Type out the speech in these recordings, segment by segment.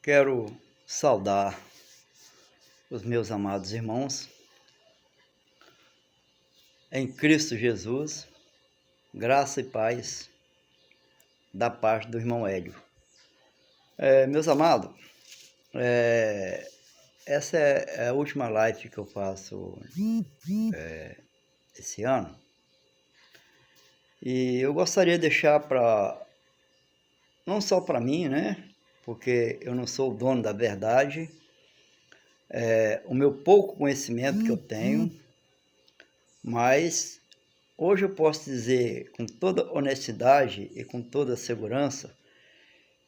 Quero saudar os meus amados irmãos em Cristo Jesus, graça e paz da parte do irmão Hélio. Meus amados, essa é a última live que eu faço esse ano. E eu gostaria de deixar não só para mim, né? Porque eu não sou o dono da verdade, o meu pouco conhecimento que eu tenho, mas hoje eu posso dizer com toda honestidade e com toda segurança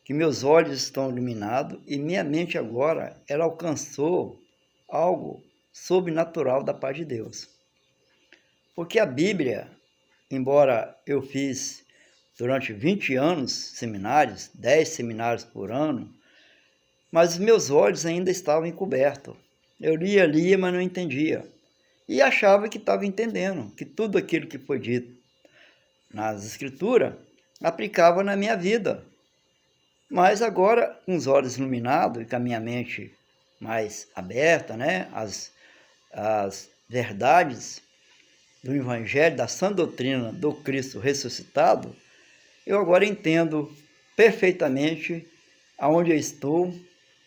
que meus olhos estão iluminados e minha mente agora, ela alcançou algo sobrenatural da parte de Deus. Porque a Bíblia, embora eu fiz durante 20 anos seminários, 10 seminários por ano, mas os meus olhos ainda estavam encobertos. Eu lia, mas não entendia. E achava que estava entendendo, que tudo aquilo que foi dito nas Escrituras aplicava na minha vida. Mas agora, com os olhos iluminados e com a minha mente mais aberta, né, as verdades do Evangelho, da sã doutrina do Cristo ressuscitado, eu agora entendo perfeitamente aonde eu estou,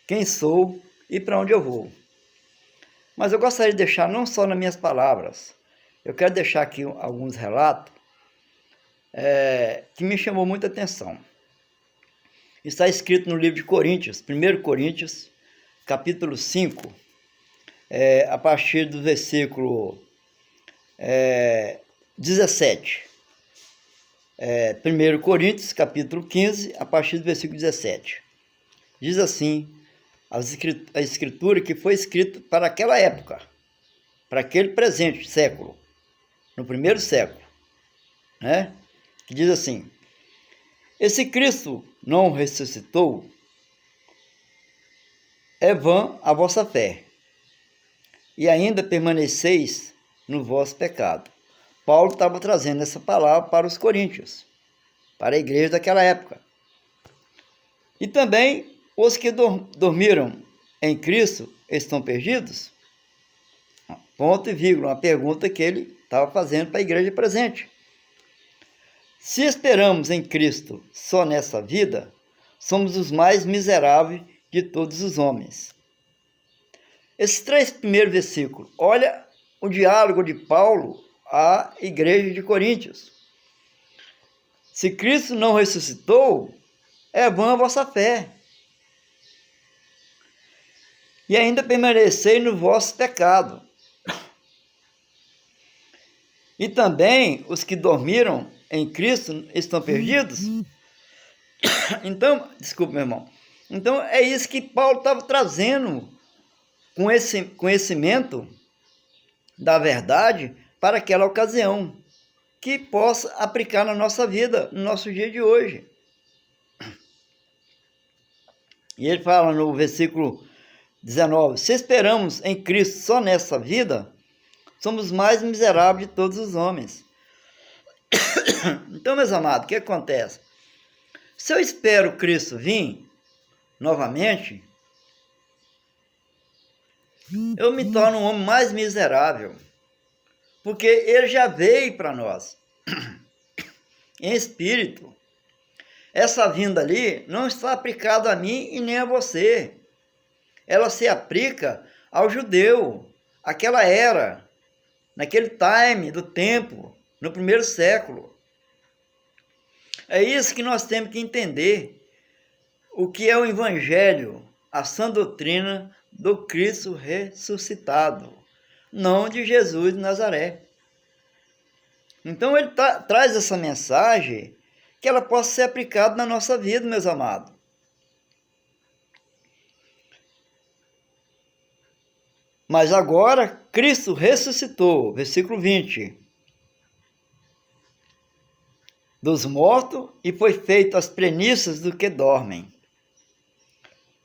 quem sou e para onde eu vou. Mas eu gostaria de deixar não só nas minhas palavras, eu quero deixar aqui alguns relatos que me chamou muita atenção. Está escrito no livro de Coríntios, 1 Coríntios, capítulo 5, a partir do versículo 17. 1 Coríntios, capítulo 15, a partir do versículo 17. Diz assim, a escritura que foi escrita para aquela época, para aquele presente século, no primeiro século, né? Que diz assim: esse Cristo não ressuscitou, é vã a vossa fé, e ainda permaneceis no vosso pecado. Paulo estava trazendo essa palavra para os coríntios, para a igreja daquela época. E também os que dormiram em Cristo estão perdidos? Ponto e vírgula, uma pergunta que ele estava fazendo para a igreja presente. Se esperamos em Cristo só nessa vida, somos os mais miseráveis de todos os homens. Esses 3 primeiros versículos, olha o diálogo de Paulo à igreja de Coríntios. Se Cristo não ressuscitou, é vã a vossa fé. E ainda permanecei no vosso pecado. E também os que dormiram em Cristo estão perdidos? Então, desculpe, meu irmão. Então, é isso que Paulo estava trazendo com esse conhecimento da verdade para aquela ocasião, que possa aplicar na nossa vida, no nosso dia de hoje. E ele fala no versículo 19, se esperamos em Cristo só nessa vida, somos os mais miseráveis de todos os homens. Então, meus amados, o que acontece? Se eu espero Cristo vir novamente, eu me torno um homem mais miserável, porque ele já veio para nós, em espírito. Essa vinda ali não está aplicada a mim e nem a você. Ela se aplica ao judeu, aquela era, naquele time do tempo, no primeiro século. É isso que nós temos que entender, o que é o Evangelho, a sã doutrina do Cristo ressuscitado, não de Jesus de Nazaré. Então ele traz essa mensagem que ela possa ser aplicada na nossa vida, meus amados. Mas agora Cristo ressuscitou, versículo 20, dos mortos e foi feito as premissas do que dormem.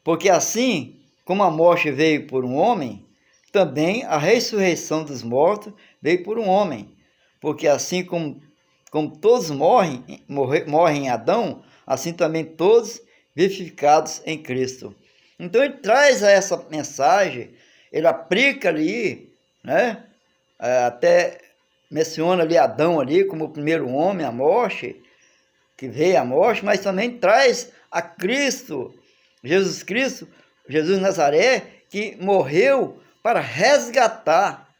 Porque assim como a morte veio por um homem, também a ressurreição dos mortos veio por um homem. Porque assim como todos morrem em Adão, assim também todos vivificados em Cristo. Então ele traz essa mensagem, ele aplica ali, né? Até menciona ali Adão ali como o primeiro homem, a morte, que veio a morte, mas também traz a Cristo, Jesus Cristo, Jesus Nazaré, que morreu para resgatar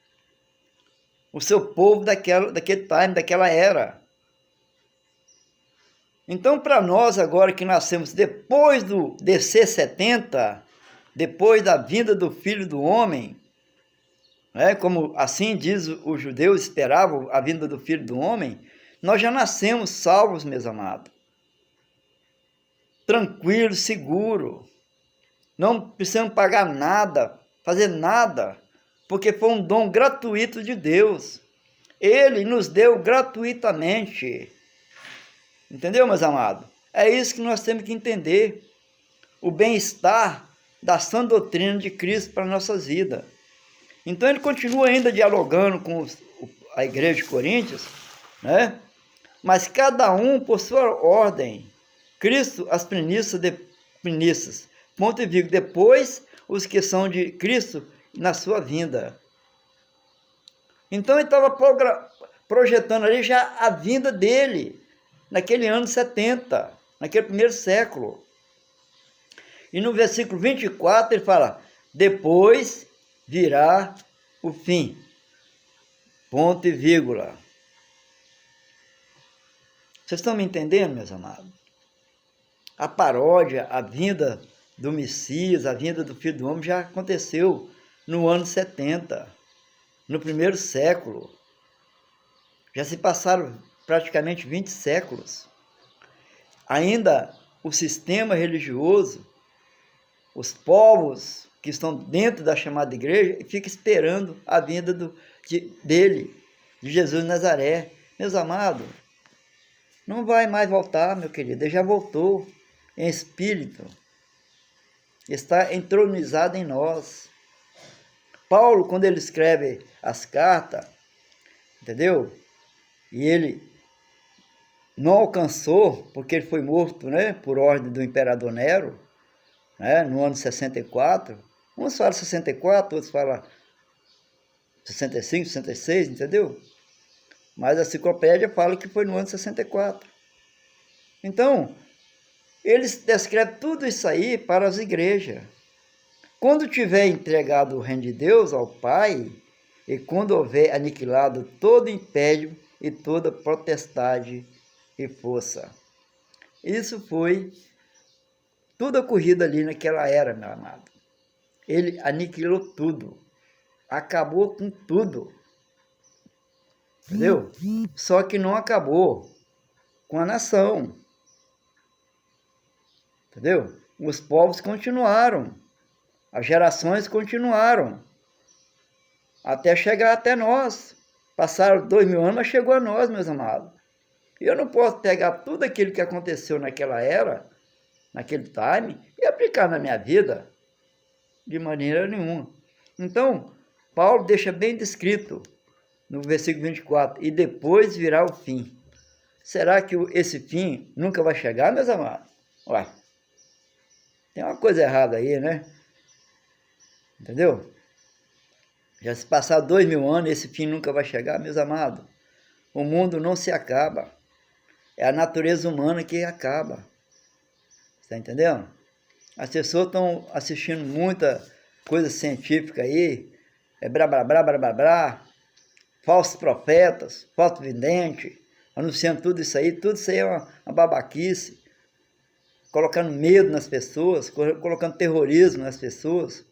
o seu povo daquele time, daquela era. Então, para nós agora que nascemos depois do DC 70, depois da vinda do Filho do Homem, né, como assim diz os judeus esperavam a vinda do Filho do Homem, nós já nascemos salvos, meus amados. Tranquilo, seguro. Não precisamos pagar nada, fazer nada, porque foi um dom gratuito de Deus. Ele nos deu gratuitamente. Entendeu, meus amados? É isso que nós temos que entender. O bem-estar da sã doutrina de Cristo para nossas vidas. Então ele continua ainda dialogando com a igreja de Coríntios, né? Mas cada um por sua ordem. Cristo, as primícias. Ponto e vírgula. Depois, os que são de Cristo na sua vinda. Então ele estava projetando ali já a vinda dele, naquele ano 70, naquele primeiro século. E no versículo 24 ele fala, depois virá o fim. Ponto e vírgula. Vocês estão me entendendo, meus amados? A paródia, a vinda do Messias, a vinda do Filho do Homem já aconteceu no ano 70, no primeiro século. Já se passaram praticamente 20 séculos. Ainda o sistema religioso, os povos que estão dentro da chamada igreja, ficam esperando a vinda dele, de Jesus de Nazaré. Meus amados, não vai mais voltar, meu querido, ele já voltou em espírito. Está entronizado em nós. Paulo, quando ele escreve as cartas, entendeu? E ele não alcançou, porque ele foi morto, né, por ordem do imperador Nero, né, no ano 64. Uns falam 64, outros falam 65, 66, entendeu? Mas a enciclopédia fala que foi no ano 64. Então, eles descrevem tudo isso aí para as igrejas. Quando tiver entregado o reino de Deus ao Pai, e quando houver aniquilado todo império e toda potestade e força. Isso foi tudo ocorrido ali naquela era, meu amado. Ele aniquilou tudo. Acabou com tudo. Entendeu? Só que não acabou com a nação. Entendeu? Os povos continuaram. As gerações continuaram. Até chegar até nós. Passaram 2000 anos, mas chegou a nós, meus amados. E eu não posso pegar tudo aquilo que aconteceu naquela era, naquele time, e aplicar na minha vida de maneira nenhuma. Então, Paulo deixa bem descrito no versículo 24, e depois virá o fim. Será que esse fim nunca vai chegar, meus amados? Olha, tem uma coisa errada aí, né? Entendeu? Já se passaram 2000 anos, esse fim nunca vai chegar, meus amados. O mundo não se acaba. É a natureza humana que acaba. Está entendendo? As pessoas estão assistindo muita coisa científica aí, blá, blá, blá, blá, blá, blá, falsos profetas, falso vidente, anunciando tudo isso aí é uma babaquice, colocando medo nas pessoas, colocando terrorismo nas pessoas,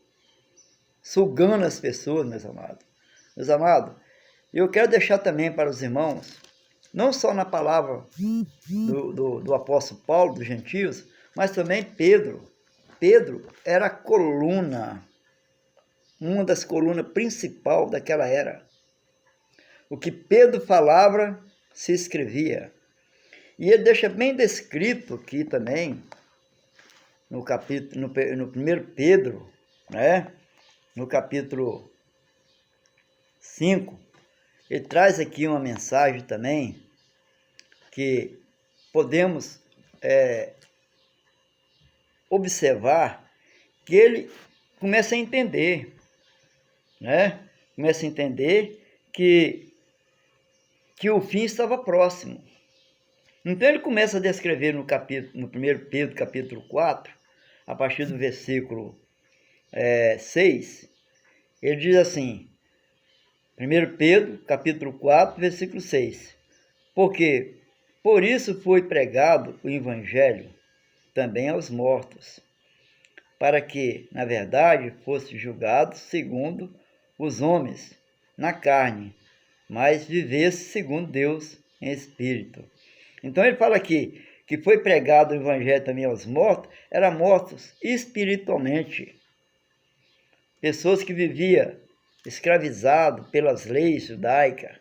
sugando as pessoas, meus amados. Meus amados, eu quero deixar também para os irmãos, não só na palavra do apóstolo Paulo, dos gentios, mas também Pedro. Pedro era a coluna, uma das colunas principais daquela era. O que Pedro falava, se escrevia. E ele deixa bem descrito aqui também, no capítulo, no 1 Pedro, né? No capítulo 5, ele traz aqui uma mensagem também, que podemos observar que ele começa a entender, né? Começa a entender que o fim estava próximo. Então ele começa a descrever no 1 Pedro, capítulo 4, a partir do versículo 6, ele diz assim, 1 Pedro, capítulo 4, versículo 6, porque por isso foi pregado o evangelho também aos mortos, para que, na verdade, fosse julgado segundo os homens, na carne, mas vivesse segundo Deus em espírito. Então ele fala aqui que foi pregado o evangelho também aos mortos, eram mortos espiritualmente. Pessoas que viviam escravizadas pelas leis judaicas.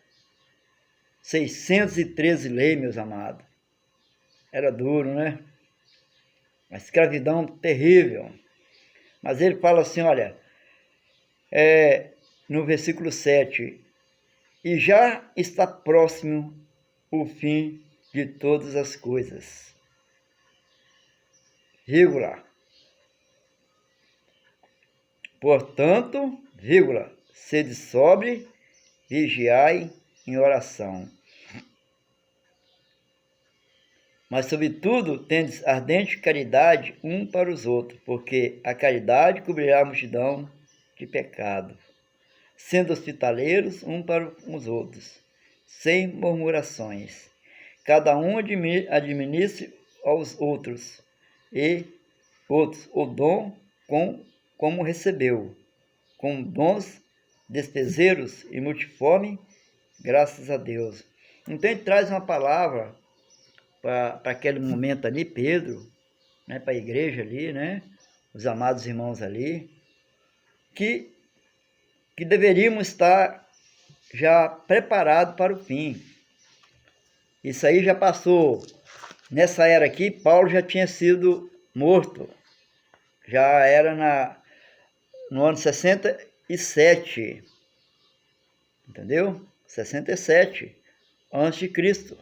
613 leis, meus amados. Era duro, né? Uma escravidão terrível. Mas ele fala assim, olha, no versículo 7, e já está próximo o fim de todas as coisas. Vírgula. Portanto, vírgula, sede sóbrio, vigiai em oração. Mas, sobretudo, tendes ardente caridade um para os outros, porque a caridade cobrirá a multidão de pecado, sendo hospitaleiros um para os outros, sem murmurações. Cada um administre aos outros, e outros o dom como recebeu, com dons despeseiros e multiforme, graças a Deus. Então ele traz uma palavra para aquele momento ali, Pedro, né, para a igreja ali, né, os amados irmãos ali, que deveríamos estar já preparados para o fim. Isso aí já passou. Nessa era aqui, Paulo já tinha sido morto. Já era no ano 67. Entendeu? 67. Antes de Cristo.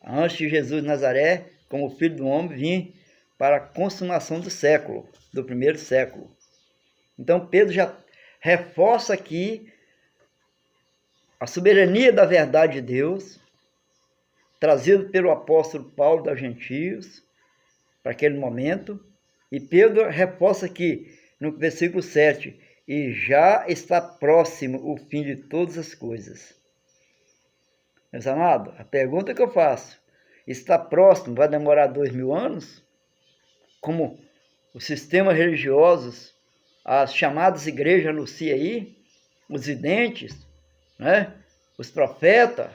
Antes de Jesus de Nazaré, como filho do homem, vir para a consumação do século, do primeiro século. Então Pedro já reforça aqui a soberania da verdade de Deus, trazido pelo apóstolo Paulo dos gentios, para aquele momento. E Pedro reforça aqui, no versículo 7, e já está próximo o fim de todas as coisas. Meus amados, a pergunta que eu faço, está próximo, vai demorar 2000 anos? Como os sistemas religiosos, as chamadas igrejas anunciam aí, os videntes, né? Os profetas,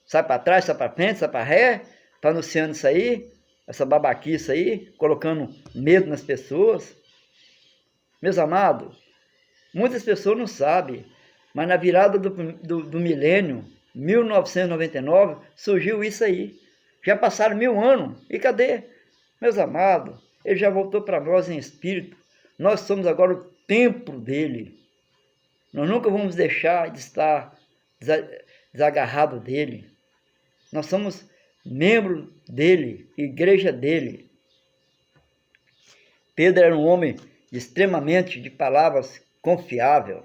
sai para trás, sai para frente, sai para ré, está anunciando isso aí, essa babaquice aí, colocando medo nas pessoas. Meus amados, muitas pessoas não sabem, mas na virada do milênio, 1999, surgiu isso aí. Já passaram 1000 anos, e cadê? Meus amados, ele já voltou para nós em espírito. Nós somos agora o templo dele. Nós nunca vamos deixar de estar desagarrado dele. Nós somos membros dele, igreja dele. Pedro era um homem extremamente de palavras confiável.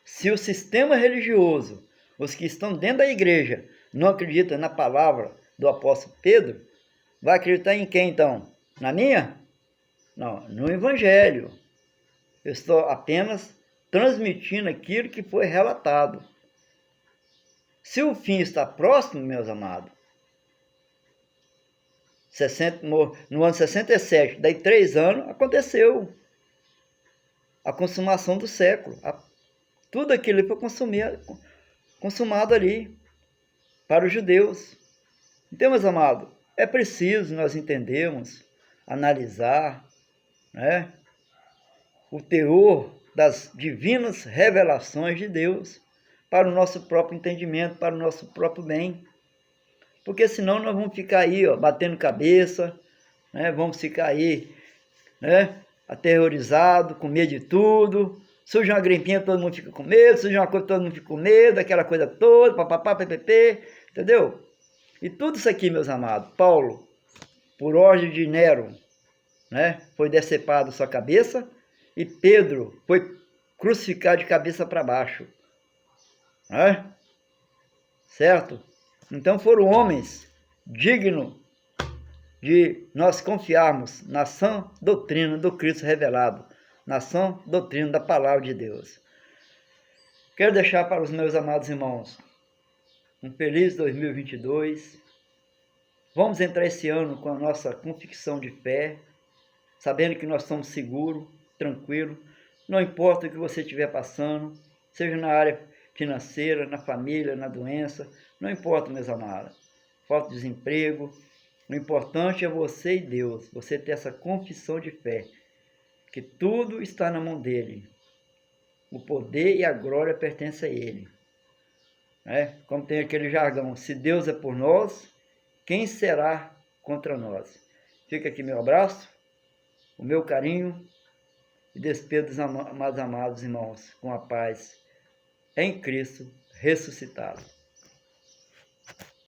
Se o sistema religioso, os que estão dentro da igreja, não acreditam na palavra do apóstolo Pedro, vai acreditar em quem então? Na minha? Não, no evangelho. Eu estou apenas transmitindo aquilo que foi relatado. Se o fim está próximo, meus amados, no ano 67, daí 3 anos, aconteceu a consumação do século. Tudo aquilo foi consumado ali para os judeus. Então, meus amados, é preciso nós entendermos, analisar, né, o teor das divinas revelações de Deus para o nosso próprio entendimento, para o nosso próprio bem. Porque senão nós vamos ficar aí, batendo cabeça, né, vamos ficar aí, né, aterrorizado, com medo de tudo. Surge uma grimpinha, todo mundo fica com medo. Surge uma coisa, todo mundo fica com medo, aquela coisa toda, papapá, ppp, entendeu? E tudo isso aqui, meus amados, Paulo, por ordem de Nero, né? Foi decepado sua cabeça, e Pedro foi crucificado de cabeça para baixo, né? Certo? Então foram homens dignos de nós confiarmos na sã doutrina do Cristo revelado, na sã doutrina da palavra de Deus. Quero deixar para os meus amados irmãos um feliz 2022. Vamos entrar esse ano com a nossa convicção de fé, sabendo que nós estamos seguros, tranquilos, não importa o que você estiver passando, seja na área financeira, na família, na doença, não importa, meus amados. Falta de desemprego, o importante é você e Deus, você ter essa confissão de fé, que tudo está na mão dele. O poder e a glória pertencem a ele. Como tem aquele jargão, se Deus é por nós, quem será contra nós? Fica aqui meu abraço, o meu carinho, e despedo dos amados irmãos com a paz em Cristo ressuscitado.